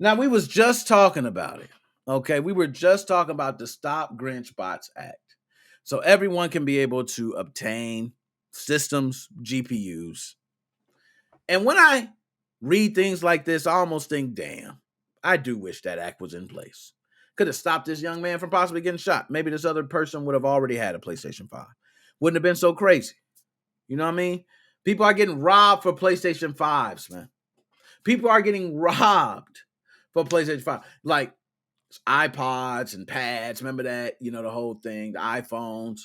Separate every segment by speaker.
Speaker 1: Now, we was just talking about it. Okay, we were just talking about the Stop Grinch Bots Act. So everyone can be able to obtain systems, GPUs. And when I read things like this, I almost think, damn, I do wish that act was in place. Could have stopped this young man from possibly getting shot. Maybe this other person would have already had a PlayStation 5. Wouldn't have been so crazy. You know what I mean? People are getting robbed for PlayStation 5s, man. People are getting robbed for PlayStation 5. Like iPods and pads. Remember that? You know, the whole thing, the iPhones,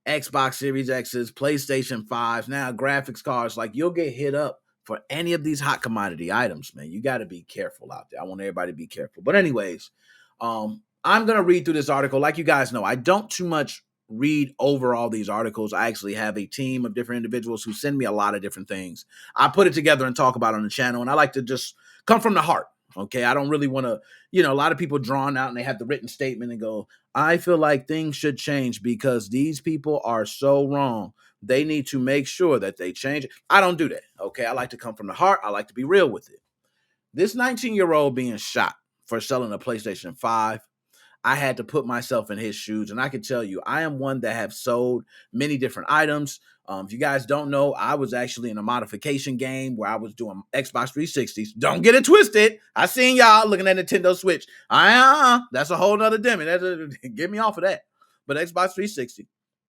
Speaker 1: Xbox Series X's, PlayStation 5s, now graphics cards. Like, you'll get hit up for any of these hot commodity items, man. You got to be careful out there. I want everybody to be careful. But anyways, I'm going to read through this article. Like you guys know, I don't too much read over all these articles. I actually have a team of different individuals who send me a lot of different things. I put it together and talk about it on the channel, and I like to just come from the heart. Okay, I don't really want to, a lot of people drawn out and they have the written statement and go, I feel like things should change because these people are so wrong. They need to make sure that they change it. I don't do that. Okay, I like to come from the heart. I like to be real with it. This 19-year-old being shot for selling a PlayStation 5, I had to put myself in his shoes. And I can tell you, I am one that have sold many different items. If you guys don't know, I was actually in a modification game where I was doing Xbox 360s. Don't get it twisted. I seen y'all looking at Nintendo Switch. That's a whole nother demo. Get me off of that. But Xbox 360,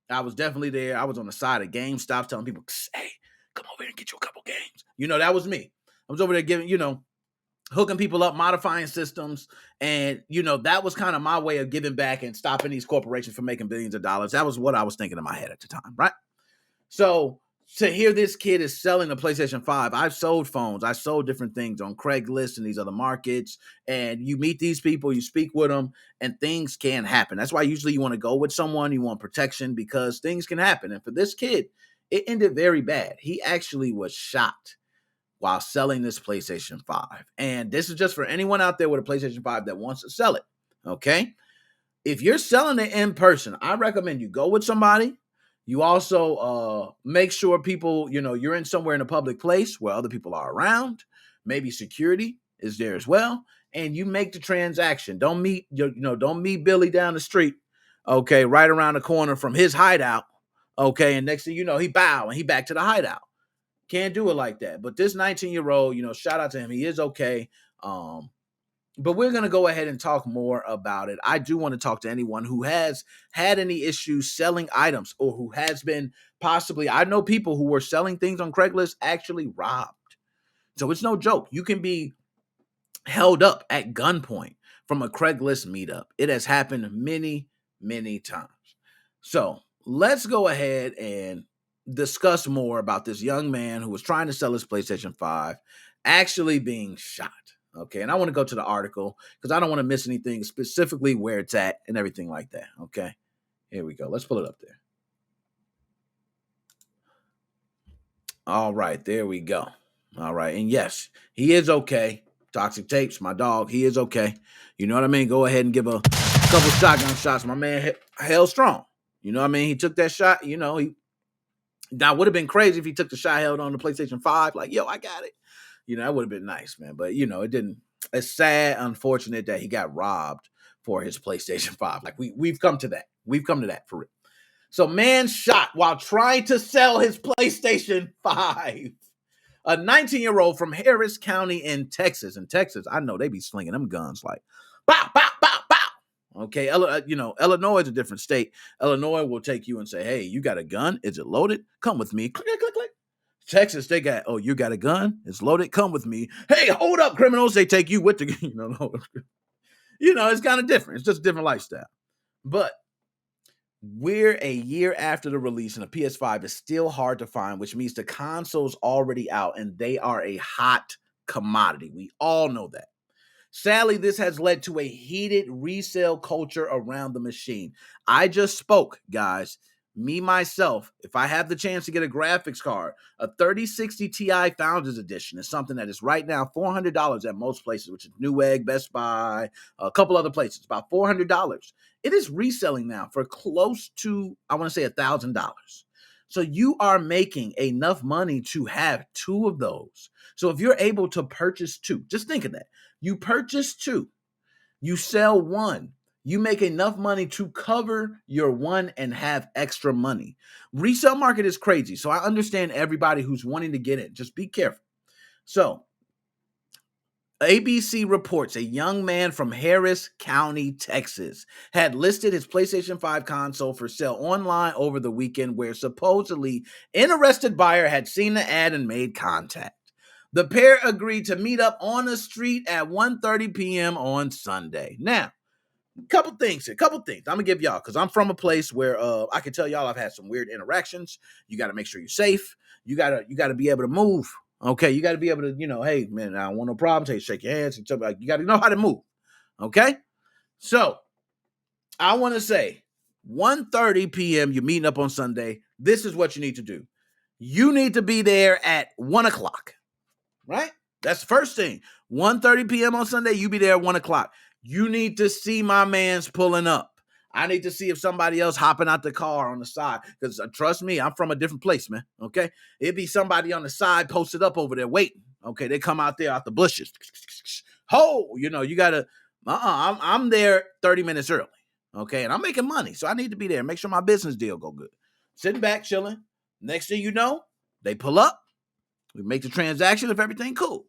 Speaker 1: I was definitely there. I was on the side of GameStop telling people, hey, come over here and get you a couple games. That was me. I was over there giving, hooking people up, modifying systems. And, that was kind of my way of giving back and stopping these corporations from making billions of dollars. That was what I was thinking in my head at the time, right? So to hear this kid is selling a PlayStation 5, I've sold phones. I sold different things on Craigslist and these other markets. And you meet these people, you speak with them, and things can happen. That's why usually you want to go with someone, you want protection because things can happen. And for this kid, it ended very bad. He actually was shot while selling this PlayStation 5. And this is just for anyone out there with a PlayStation 5 that wants to sell it, okay? If you're selling it in person, I recommend you go with somebody. You also make sure people, you're in somewhere in a public place where other people are around. Maybe security is there as well. And you make the transaction. Don't meet Billy down the street, okay, right around the corner from his hideout, okay? And next thing you know, he bow and he back to the hideout. Can't do it like that. But this 19-year-old, shout out to him. He is okay. But we're going to go ahead and talk more about it. I do want to talk to anyone who has had any issues selling items or who has been possibly, I know people who were selling things on Craigslist actually robbed. So it's no joke. You can be held up at gunpoint from a Craigslist meetup. It has happened many, many times. So let's go ahead and discuss more about this young man who was trying to sell his PlayStation 5 actually being shot. Okay, and I want to go to the article because I don't want to miss anything, specifically where it's at and everything like that. Okay, here we go. Let's pull it up there. All right, there we go. All right, and yes, he is okay. Toxic Tapes, my dog, he is okay. You know what I mean? Go ahead and give a couple shotgun shots. My man held strong. You know what I mean? He took that shot. Now would have been crazy if he took the shot held on the PlayStation 5. Like, yo, I got it. That would have been nice, man. But it didn't. It's sad, unfortunate that he got robbed for his PlayStation 5. Like we've come to that. We've come to that for real. So man shot while trying to sell his PlayStation 5. A 19-year-old from Harris County in Texas. In Texas, I know they be slinging them guns like bow, bow, bow, bow. Okay, Illinois is a different state. Illinois will take you and say, hey, you got a gun? Is it loaded? Come with me. Click, click, click. Texas, they got, oh, you got a gun? It's loaded. Come with me. Hey, hold up, criminals. They take you with the, it's kind of different. It's just a different lifestyle. But we're a year after the release, and the PS5 is still hard to find, which means the console's already out, and they are a hot commodity. We all know that. Sadly, this has led to a heated resale culture around the machine. I just spoke, guys. Me, myself, if I have the chance to get a graphics card, a 3060 Ti Founders Edition is something that is right now $400 at most places, which is Newegg, Best Buy, a couple other places, about $400. It is reselling now for close to, I want to say $1,000. So you are making enough money to have two of those. So if you're able to purchase two, just think of that. You purchase two, you sell one, you make enough money to cover your one and have extra money. Resale market is crazy. So I understand everybody who's wanting to get it. Just be careful. So ABC reports a young man from Harris County, Texas, had listed his PlayStation 5 console for sale online over the weekend, where supposedly an interested buyer had seen the ad and made contact. The pair agreed to meet up on the street at 1:30 p.m. on Sunday. Now, couple things here. Couple things. I'm gonna give y'all, because I'm from a place where I can tell y'all I've had some weird interactions. You got to make sure you're safe. You gotta be able to move. Okay, you got to be able to, hey man, I don't want no problems. Hey, shake your hands. And like, you got to know how to move. Okay, so I want to say 1:30 p.m. You're meeting up on Sunday. This is what you need to do. You need to be there at 1:00. Right? That's the first thing. 1:30 p.m. on Sunday, you be there at 1:00. You need to see my man's pulling up. I need to see if somebody else hopping out the car on the side. Because trust me, I'm from a different place, man. Okay? It'd be somebody on the side posted up over there waiting. Okay, they come out there out the bushes. Ho, you gotta. I'm there 30 minutes early. Okay, and I'm making money, so I need to be there. Make sure my business deal go good. Sitting back, chilling. Next thing you know, they pull up. We make the transaction if everything cool.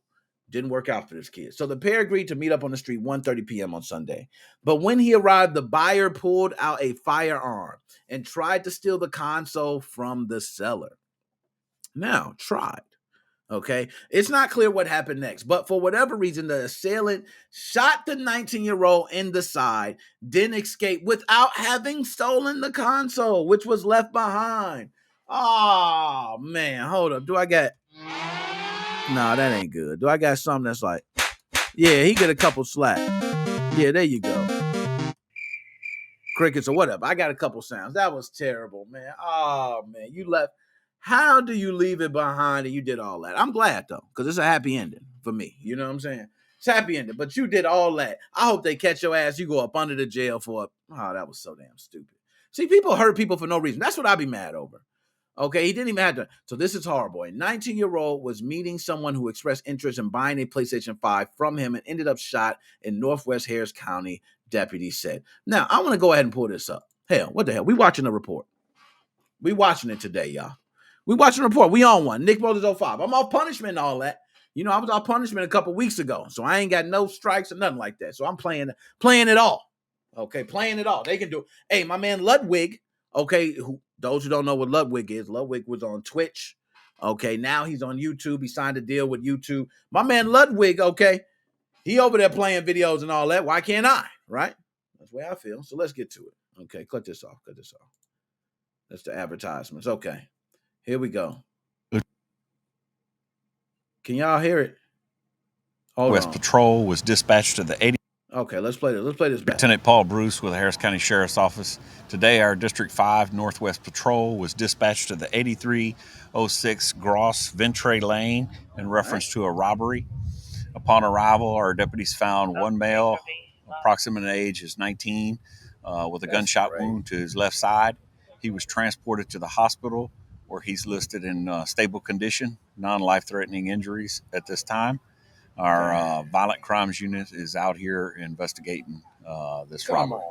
Speaker 1: Didn't work out for this kid. So the pair agreed to meet up on the street 1:30 p.m. on Sunday. But when he arrived, the buyer pulled out a firearm and tried to steal the console from the seller. Now, tried. Okay. It's not clear what happened next, but for whatever reason, the assailant shot the 19-year-old in the side, then escaped without having stolen the console, which was left behind. Oh, man. Hold up. Nah, that ain't good. Do I got something that's like, yeah, he get a couple slaps. Yeah, there you go. Crickets or whatever. I got a couple sounds. That was terrible, man. Oh, man. You left. How do you leave it behind and you did all that? I'm glad, though, because it's a happy ending for me. You know what I'm saying? It's happy ending, but you did all that. I hope they catch your ass. You go up under the jail for it. Oh, that was so damn stupid. See, people hurt people for no reason. That's what I be mad over. Okay, he didn't even have to. So this is horrible. A 19-year-old was meeting someone who expressed interest in buying a PlayStation 5 from him and ended up shot in Northwest Harris County, deputies said. Now, I want to go ahead and pull this up. Hell, what the hell? We watching the report. We watching it today, y'all. We watching the report. We on one. Nick Moses 05. I'm off punishment and all that. I was off punishment a couple weeks ago, so I ain't got no strikes or nothing like that. So I'm playing it all. Okay, playing it all. They can do it. Hey, my man Ludwig, okay, those who don't know what Ludwig is, Ludwig was on Twitch. Okay, now he's on YouTube. He signed a deal with YouTube. My man Ludwig, okay, he over there playing videos and all that. Why can't I? Right? That's the way I feel. So let's get to it. Okay, cut this off. That's the advertisements. Okay, here we go. Can y'all hear it? Hold
Speaker 2: West
Speaker 1: on.
Speaker 2: Patrol was dispatched to the 80.
Speaker 1: Okay, let's play this. Let's play this back.
Speaker 2: Lieutenant Paul Bruce with the Harris County Sheriff's Office. Today, our District 5 Northwest Patrol was dispatched to the 8306 Gross Ventre Lane in reference to a robbery. Upon arrival, our deputies found one male, approximate age is 19, with a gunshot wound to his left side. He was transported to the hospital where he's listed in stable condition, non-life-threatening injuries at this time. Our violent crimes unit is out here investigating this robbery.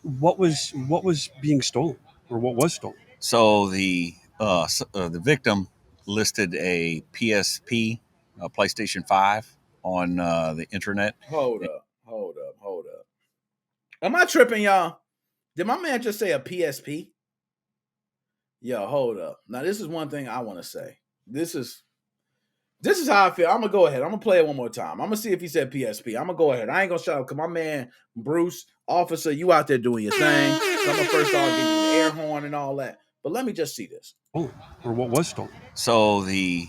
Speaker 3: What was being stolen, or what was stolen?
Speaker 2: So the victim listed a PSP, a PlayStation 5, on the internet.
Speaker 1: Hold up. Am I tripping, y'all? Did my man just say a PSP? Yo, hold up. Now, this is one thing I want to say. This is how I feel. I'm going to go ahead. I'm going to play it one more time. I'm going to see if he said PSP. I'm going to go ahead. I ain't going to shut up because my man, Bruce, officer, you out there doing your thing. So I'm going to first off give you the air horn and all that. But let me just see this.
Speaker 3: Oh, or what was stolen?
Speaker 2: So the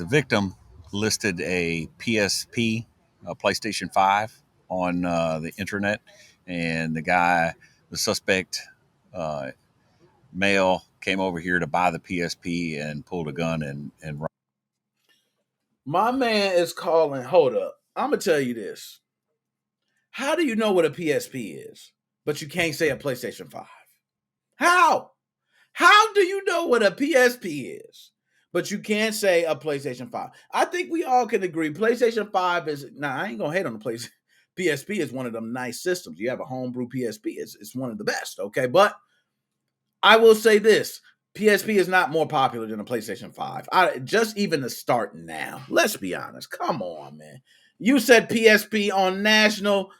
Speaker 2: victim listed a PSP, a PlayStation 5, on the internet, and the suspect, male, came over here to buy the PSP and pulled a gun and run.
Speaker 1: My man is calling. Hold up. I'm going to tell you this. How do you know what a PSP is, but you can't say a PlayStation 5? How? How do you know what a PSP is? But you can't say a PlayStation 5. I think we all can agree PlayStation 5 is, I ain't gonna hate on the PlayStation. PSP is one of them nice systems. You have a homebrew PSP, it's one of the best, okay? But I will say this, PSP is not more popular than a PlayStation 5. Just even to start now. Let's be honest. Come on, man. You said PSP on national.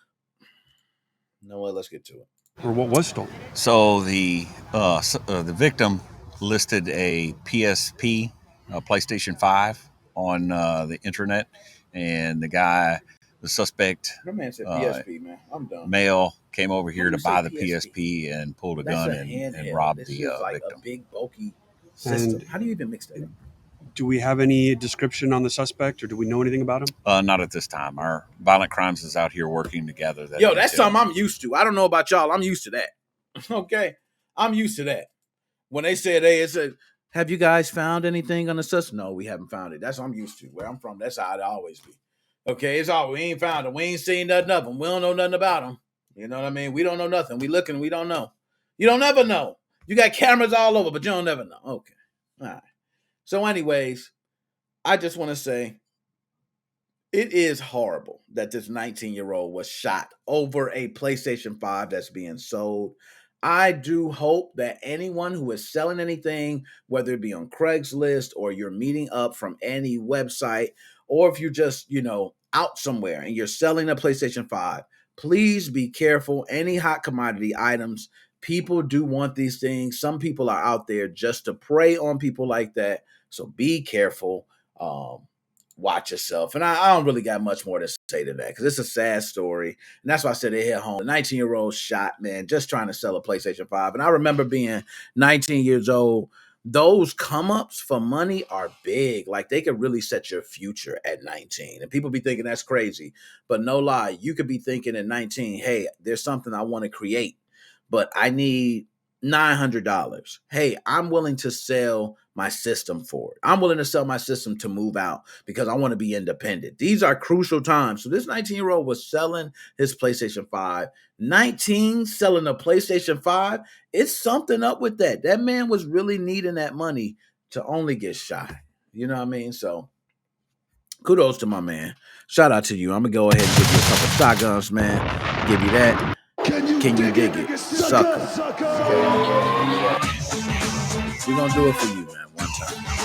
Speaker 1: No, well, let's get to it.
Speaker 3: Or what was stolen?
Speaker 2: So the victim listed a PSP, a PlayStation 5, on the internet, and the suspect,
Speaker 1: My man said PSP, man. I'm done.
Speaker 2: male, came over here
Speaker 1: Why do
Speaker 2: to
Speaker 1: you
Speaker 2: buy
Speaker 1: say
Speaker 2: the
Speaker 1: PSP?
Speaker 2: PSP and pulled a
Speaker 1: That's
Speaker 2: gun
Speaker 1: a
Speaker 2: and
Speaker 1: handheld.
Speaker 2: robbed
Speaker 1: This
Speaker 2: the
Speaker 1: is like
Speaker 2: victim.
Speaker 1: a big bulky system. How do you even mix that up?
Speaker 3: Do we have any description on the suspect, or do we know anything about him?
Speaker 2: Not at this time. Our violent crimes is out here working together.
Speaker 1: Yo, that's something I'm used to. I don't know about y'all. I'm used to that. Okay, I'm used to that. When they said, "Hey, it's a," have you guys found anything on the suspect? No, we haven't found it. That's what I'm used to. Where I'm from, that's how it always be. Okay, it's all we ain't found them. We ain't seen nothing of them. We don't know nothing about them. You know what I mean? We don't know nothing. We looking. We don't know. You don't never know. You got cameras all over, but you don't never know. Okay, all right. So, anyways, I just want to say it is horrible that this 19-year-old was shot over a PlayStation 5 that's being sold. I do hope that anyone who is selling anything, whether it be on Craigslist or you're meeting up from any website, or if you're just, out somewhere and you're selling a PlayStation 5, please be careful. Any hot commodity items, people do want these things. Some people are out there just to prey on people like that. So be careful. Watch yourself. And I don't really got much more to say to that because it's a sad story. And that's why I said it hit home. The 19-year-old shot, man, just trying to sell a PlayStation 5. And I remember being 19 years old. Those come ups for money are big. Like they could really set your future at 19. And people be thinking that's crazy. But no lie, you could be thinking at 19, hey, there's something I want to create, but I need $900. Hey, I'm willing to sell my system for it. I'm willing to sell my system to move out because I want to be independent. These are crucial times. So this 19-year-old was selling his PlayStation 5. 19 selling a PlayStation 5. It's something up with that. That man was really needing that money to only get shot. You know what I mean? So kudos to my man. Shout out to you. I'm going to go ahead and give you a couple shotguns, man. Give you that. Can you dig it? Sucker. Okay. We're going to do it for you, man, one time.